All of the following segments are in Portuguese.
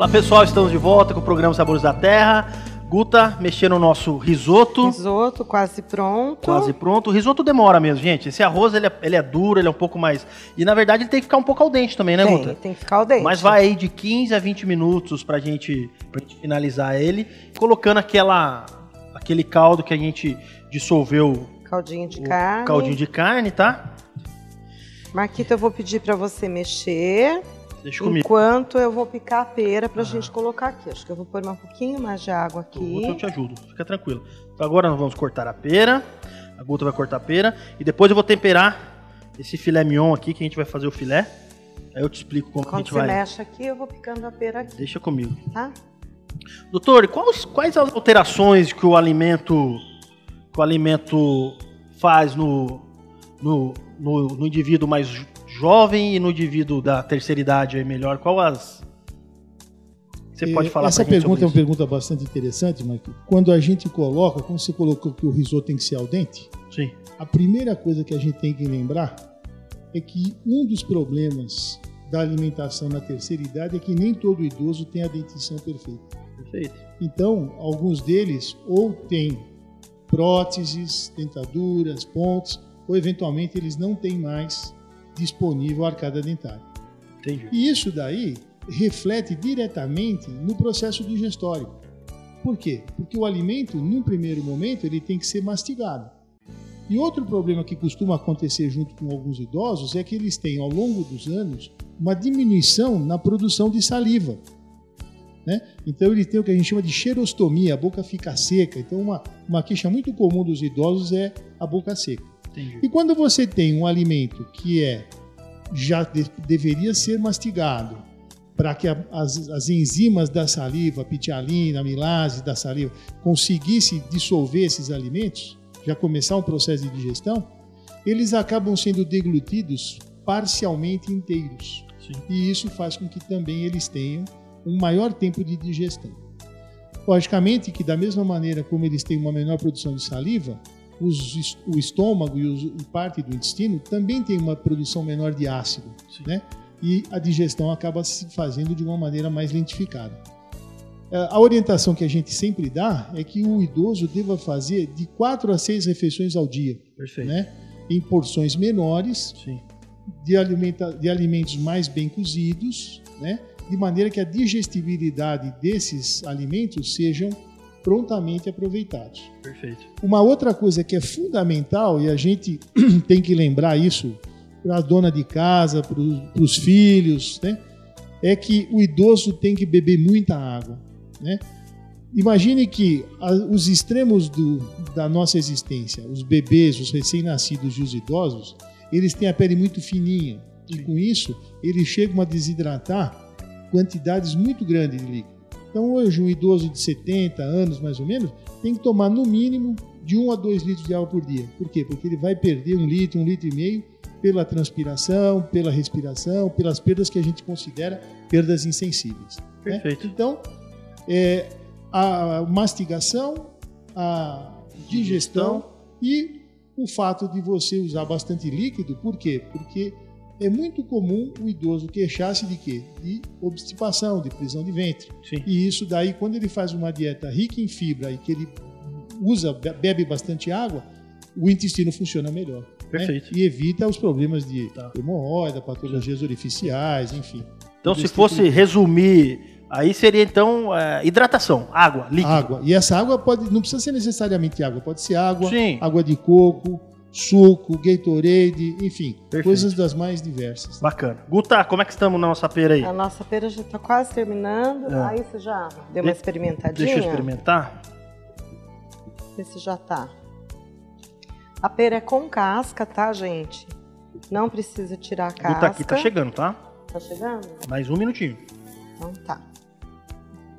Olá pessoal, estamos de volta com o programa Sabores da Terra. Guta mexendo no nosso risoto. Risoto quase pronto. Quase pronto. O risoto demora mesmo, gente. Esse arroz ele é duro, ele é um pouco mais... E na verdade ele tem que ficar um pouco al dente também, né, Guta? Tem que ficar al dente. Mas vai aí de 15 a 20 minutos pra gente finalizar ele, colocando aquele caldo que a gente dissolveu. Caldinho de carne. Caldinho de carne, tá? Marquito, eu vou pedir pra você mexer. Deixa comigo. Enquanto eu vou picar a pera pra gente colocar aqui. Acho que eu vou pôr um pouquinho mais de água aqui. Eu te ajudo, fica tranquilo. Então agora nós vamos cortar a pera. A Guta vai cortar a pera. E depois eu vou temperar esse filé mignon aqui, que a gente vai fazer o filé. Aí eu te explico como a gente vai... Quando você mexe aqui, eu vou picando a pera aqui. Deixa comigo. Tá? Doutor, quais as alterações que o alimento faz no indivíduo mais jovem e no indivíduo da terceira idade é melhor? Você pode falar essa pra gente pergunta é uma sobre isso? pergunta bastante interessante, Marquinhos. Quando a gente coloca, como você colocou que o risoto tem que ser al dente, Sim. a primeira coisa que a gente tem que lembrar é que um dos problemas da alimentação na terceira idade é que nem todo idoso tem a dentição perfeita. Perfeito. Então, alguns deles ou têm próteses, dentaduras, pontes, ou eventualmente eles não têm mais disponível a arcada dentária. Entendi. E isso daí reflete diretamente no processo digestório. Por quê? Porque o alimento, num primeiro momento, ele tem que ser mastigado. E outro problema que costuma acontecer junto com alguns idosos é que eles têm, ao longo dos anos, uma diminuição na produção de saliva, né? Então ele tem o que a gente chama de xerostomia, a boca fica seca. Então uma queixa muito comum dos idosos é a boca seca. Entendi. E quando você tem um alimento que deveria ser mastigado para que as enzimas da saliva, a pitialina, a amilase da saliva, conseguissem dissolver esses alimentos, já começar um processo de digestão, eles acabam sendo deglutidos parcialmente inteiros. Sim. E isso faz com que também eles tenham um maior tempo de digestão. Logicamente que da mesma maneira como eles têm uma menor produção de saliva, o estômago e parte do intestino também tem uma produção menor de ácido, né? E a digestão acaba se fazendo de uma maneira mais lentificada. A orientação que a gente sempre dá é que o idoso deva fazer de 4 a 6 refeições ao dia. Perfeito. Né? Em porções menores, Sim. de alimentos mais bem cozidos, né? De maneira que a digestibilidade desses alimentos sejam prontamente aproveitados. Perfeito. Uma outra coisa que é fundamental, e a gente tem que lembrar isso para a dona de casa, para os filhos, né? É que o idoso tem que beber muita água, né? Imagine que os extremos da nossa existência, os bebês, os recém-nascidos e os idosos, eles têm a pele muito fininha e com isso eles chegam a desidratar quantidades muito grandes de líquido. Então hoje um idoso de 70 anos mais ou menos tem que tomar no mínimo de 1 a 2 litros de água por dia. Por quê? Porque ele vai perder 1 litro, 1,5 litros pela transpiração, pela respiração, pelas perdas que a gente considera perdas insensíveis. Perfeito. Né? Então, a mastigação, a digestão e o fato de você usar bastante líquido. Por quê? Porque é muito comum o idoso queixar-se de quê? De obstipação, de prisão de ventre. Sim. E isso daí, quando ele faz uma dieta rica em fibra e que ele bebe bastante água, o intestino funciona melhor. Perfeito. Né? E evita os problemas de hemorroida, patologias orificiais, enfim. Então, se fosse resumir, aí seria então hidratação, água, líquido. Água. E essa água não precisa ser necessariamente água, pode ser água, Sim. água de coco, suco, Gatorade, enfim, Perfeito. Coisas das mais diversas. Bacana. Guta, como é que estamos na nossa pera aí? A nossa pera já está quase terminando. Aí você já deu uma experimentadinha? Deixa eu experimentar. Vê se já tá. A pera é com casca, tá, gente? Não precisa tirar a casca. Guta aqui tá chegando, tá? Tá chegando? Mais um minutinho. Então tá.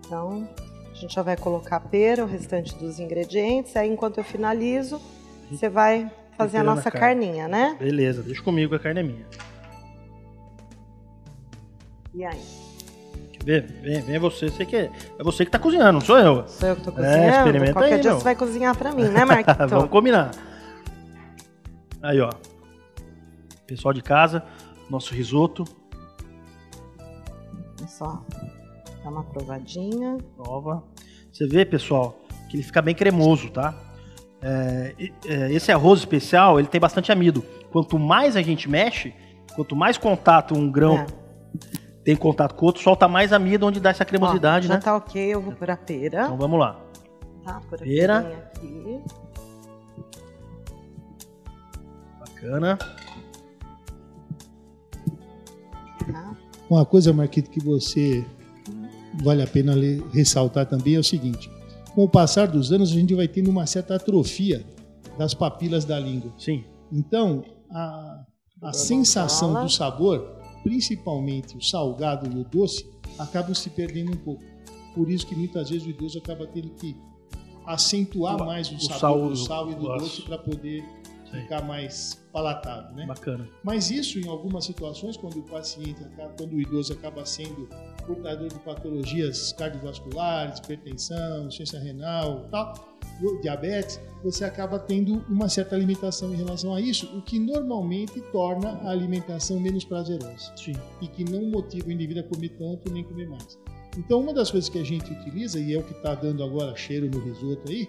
Então, a gente já vai colocar a pera, o restante dos ingredientes. Aí, enquanto eu finalizo, você vai fazer a nossa carninha, né? Beleza, deixa comigo, a carne é minha. E aí? Vem você, é você que tá cozinhando, não sou eu. Sou eu que tô cozinhando? Experimenta Qualquer aí, dia meu. você vai cozinhar pra mim, né, Marquito? Vamos combinar. Aí, ó. Pessoal de casa, nosso risoto. Olha só. Dá uma provadinha. Prova. Você vê, pessoal, que ele fica bem cremoso, tá? Esse arroz especial, ele tem bastante amido. Quanto mais a gente mexe, quanto mais contato um grão tem contato com o outro, solta mais amido, onde dá essa cremosidade, já né? tá ok, eu vou pôr a pera. Então vamos lá. Tá, pôr a Pera. aqui. Bacana. Tá. Uma coisa, Marquito, que você vale a pena ressaltar também é o seguinte: com o passar dos anos, a gente vai tendo uma certa atrofia das papilas da língua. Sim. Então, a sensação do sabor, principalmente o salgado e o doce, acabam se perdendo um pouco. Por isso que muitas vezes o idoso acaba tendo que acentuar mais o sabor do sal e do doce para poder ficar mais palatável, né? Bacana. Mas isso, em algumas situações, quando o idoso acaba sendo portador de patologias cardiovasculares, hipertensão, insuficiência renal, tal, diabetes, você acaba tendo uma certa limitação em relação a isso, o que normalmente torna a alimentação menos prazerosa. Sim. E que não motiva o indivíduo a comer tanto nem comer mais. Então, uma das coisas que a gente utiliza, e é o que está dando agora cheiro no risoto aí,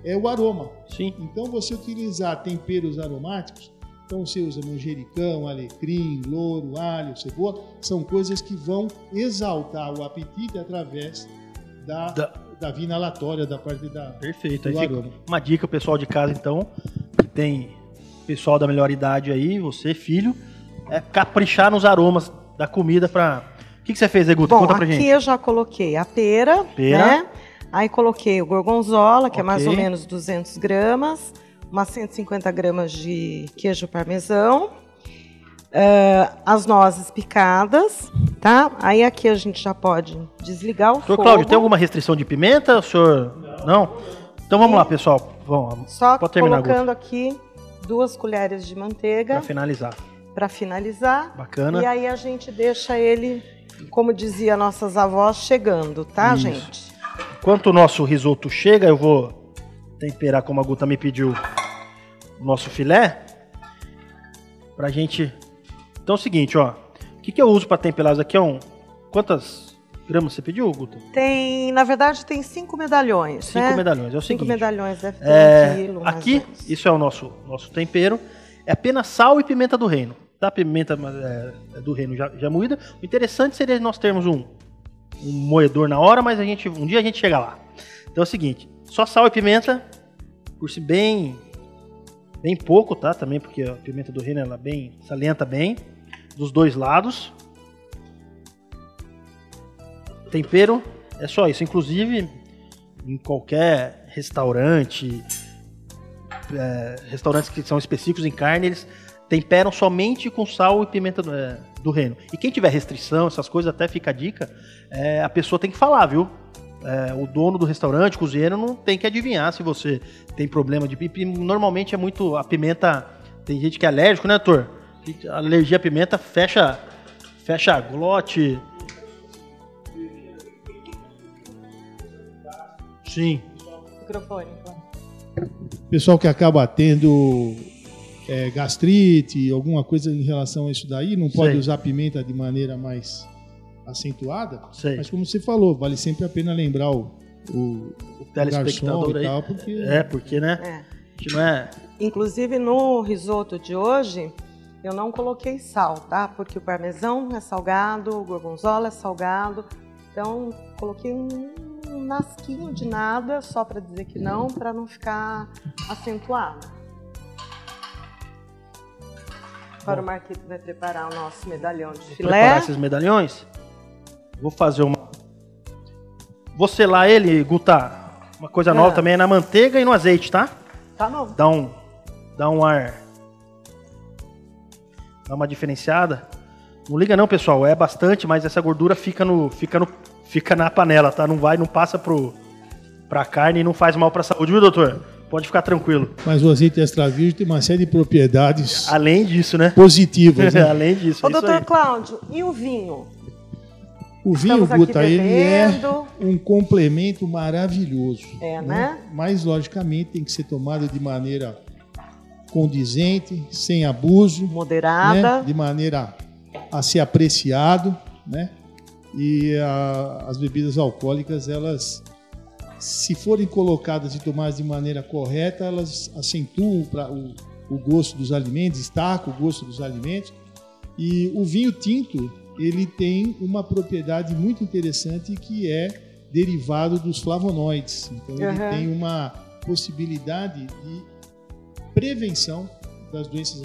é o aroma. Sim. Então, você utilizar temperos aromáticos, então você usa manjericão, alecrim, louro, alho, cebola, são coisas que vão exaltar o apetite através da via inalatória, da parte da Perfeito. do Aí fica aroma. uma dica, pessoal de casa, então, que tem pessoal da melhor idade aí, você, filho, é caprichar nos aromas da comida para... O que você fez, Guto? Bom, Conta pra gente. aqui eu já coloquei a pera, né? Aí coloquei o gorgonzola, que é mais ou menos 200 gramas, umas 150 gramas de queijo parmesão, as nozes picadas, tá? Aí aqui a gente já pode desligar o fogo. Senhor Cláudio, tem alguma restrição de pimenta? O senhor... Não? Então vamos lá, pessoal. Vamos. Só pode terminar, colocando Guto. aqui 2 colheres de manteiga. Pra finalizar. Bacana. E aí a gente deixa ele, como dizia nossas avós, chegando, tá, Isso. gente? Enquanto o nosso risoto chega, eu vou temperar, como a Guta me pediu, o nosso filé. Pra gente... Então é o seguinte, ó. O que eu uso pra temperar isso aqui? Quantas gramas você pediu, Guta? Na verdade, tem 5 medalhões, 5 medalhões. É o 5 seguinte. medalhões, deve ter 1 quilo. Aqui, isso é o nosso tempero. É apenas sal e pimenta do reino. Tá? Pimenta do reino já moída. O interessante seria nós termos um moedor na hora, mas um dia a gente chega lá. Então é o seguinte, só sal e pimenta, por si bem pouco, tá? Também porque a pimenta do reino ela salienta bem, dos dois lados. Tempero é só isso. Inclusive, em qualquer restaurante, restaurantes que são específicos em carne, eles temperam somente com sal e pimenta do reino. E quem tiver restrição, essas coisas, até fica a dica, a pessoa tem que falar, viu? O dono do restaurante, o cozinheiro, não tem que adivinhar se você tem problema de pipi. Normalmente é muito... A pimenta... Tem gente que é alérgico, né, doutor? A alergia à pimenta fecha a glote. Sim. Microfone. Pessoal que acaba tendo gastrite, alguma coisa em relação a isso daí, não pode usar pimenta de maneira mais acentuada. Sei. Mas como você falou, vale sempre a pena lembrar o telespectador garçom aí. E tal, porque... porque, né? A gente não é... Inclusive, no risoto de hoje, eu não coloquei sal, tá? Porque o parmesão é salgado, o gorgonzola é salgado. Então, coloquei um nasquinho de nada, só para dizer que não, para não ficar acentuado. Agora o Marquito vai preparar o nosso medalhão de filé. Preparar esses medalhões. Vou fazer Vou selar ele, Guta. Uma coisa nova também é na manteiga e no azeite, tá? Tá novo. Dá um ar. Dá uma diferenciada. Não liga não, pessoal. É bastante, mas essa gordura fica na panela, tá? Não passa pra carne e não faz mal pra saúde, viu, doutor? Pode ficar tranquilo. Mas o azeite extra virgem tem uma série de propriedades além disso, né? Positivas, né? Além disso. Ô, doutor Cláudio, e o vinho? O vinho, Guta, ele é bebendo. um complemento maravilhoso. Né? Mas, logicamente, tem que ser tomado de maneira condizente, sem abuso. Moderada. Né? De maneira a ser apreciado, né? E as bebidas alcoólicas, elas, se forem colocadas e tomadas de maneira correta, elas acentuam o gosto dos alimentos, destacam o gosto dos alimentos. E o vinho tinto, ele tem uma propriedade muito interessante que é derivado dos flavonoides. Então ele tem uma possibilidade de prevenção das doenças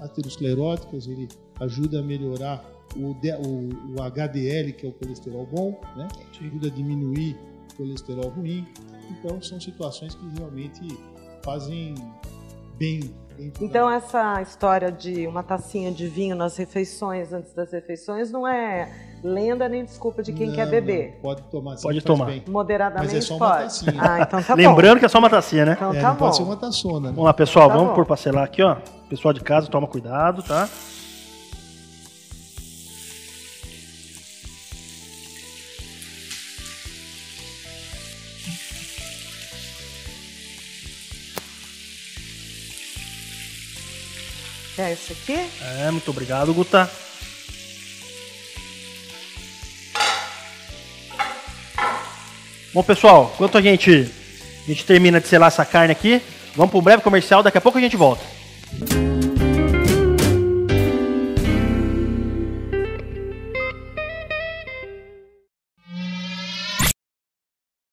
ateroscleróticas, ele ajuda a melhorar o HDL, que é o colesterol bom, né? Ajuda a diminuir o colesterol ruim. Então são situações que realmente fazem bem. Então essa história de uma tacinha de vinho nas refeições, antes das refeições, não é lenda nem desculpa de quem quer beber. Não, pode tomar. Pode tomar. Bem. Moderadamente. Mas é só uma pode. tacinha. Então tá Lembrando bom. que é só uma tacinha, né? Então tá não bom. pode ser uma taçona. Né? Vamos lá, pessoal, Tá vamos bom. por parcelar aqui, ó. Pessoal de casa, toma cuidado, tá? É isso aqui? Muito obrigado, Guta. Bom, pessoal, enquanto a gente termina de selar essa carne aqui, vamos para um breve comercial, daqui a pouco a gente volta.